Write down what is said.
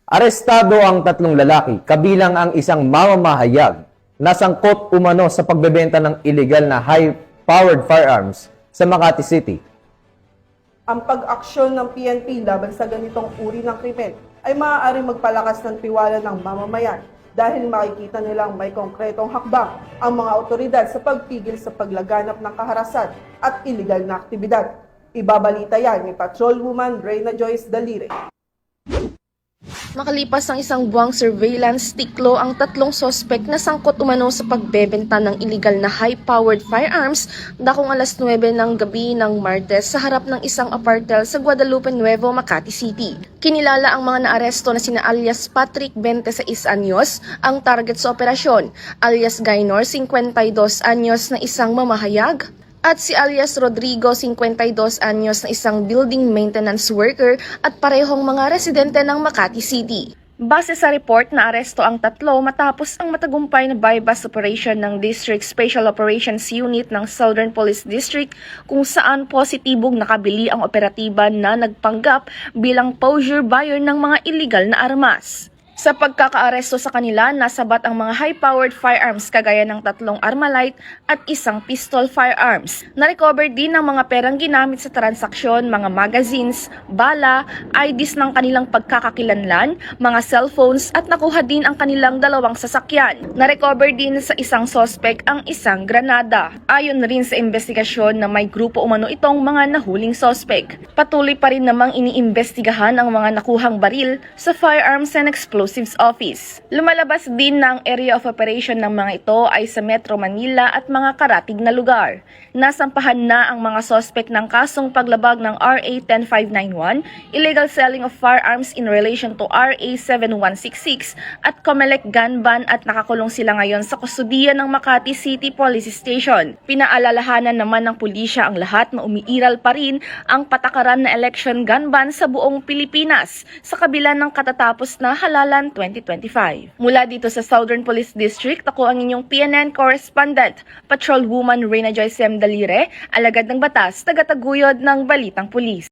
Arestado ang tatlong lalaki, kabilang ang isang mamamahayag na sangkot umano sa pagbebenta ng illegal na high-powered firearms sa Makati City. Ang pag-aksyon ng PNP laban sa ganitong uri ng krimen ay maaaring magpalakas ng tiwala ng mamamayan dahil makikita nilang may konkretong hakbang ang mga otoridad sa pagpigil sa paglaganap ng kaharasan at illegal na aktibidad. Ibabalita yan ni Patrolwoman Reyna Joyce Dalire. Makalipas ang isang buwang surveillance, tiklo ang tatlong sospek na sangkot umano sa pagbebenta ng illegal na high-powered firearms dakong alas 9 ng gabi ng Martes sa harap ng isang apartel sa Guadalupe Nuevo, Makati City. Kinilala ang mga naaresto na sina alias Patrick 26 anyos, ang target sa operasyon, alias Gaynor 52 anyos na isang mamahayag, at si alias Rodrigo, 52 anyos na isang building maintenance worker at parehong mga residente ng Makati City. Base sa report, na aresto ang tatlo matapos ang matagumpay na buy-bust operation ng District Special Operations Unit ng Southern Police District kung saan positibong nakabili ang operatiba na nagpanggap bilang posure buyer ng mga illegal na armas. Sa pagkakaaresto sa kanila, nasabat ang mga high-powered firearms kagaya ng tatlong Armalite at isang pistol firearms. Na-recover din ang mga perang ginamit sa transaksyon, mga magazines, bala, IDs ng kanilang pagkakakilanlan, mga cellphones at nakuha din ang kanilang dalawang sasakyan. Na-recover din sa isang sospek ang isang granada. Ayon rin sa investigasyon na may grupo umano itong mga nahuling sospek. Patuloy pa rin namang iniimbestigahan ang mga nakuhang baril sa Firearms and Explosives Office. Lumalabas din na ang area of operation ng mga ito ay sa Metro Manila at mga karatig na lugar. Nasampahan na ang mga sospek ng kasong paglabag ng RA 10591, illegal selling of firearms in relation to RA 7166 at COMELEC gun ban at nakakulong sila ngayon sa kustudiya ng Makati City Police Station. Pinaalalahanan naman ng pulisya ang lahat na umiiral pa rin ang patakaran na election gun ban sa buong Pilipinas sa kabila ng katatapos na halalan 2025. Mula dito sa Southern Police District, ako ang inyong PNN correspondent, Patrolwoman Reyna Joyce Dalire, alagad ng batas, tagataguyod ng Balitang Pulis.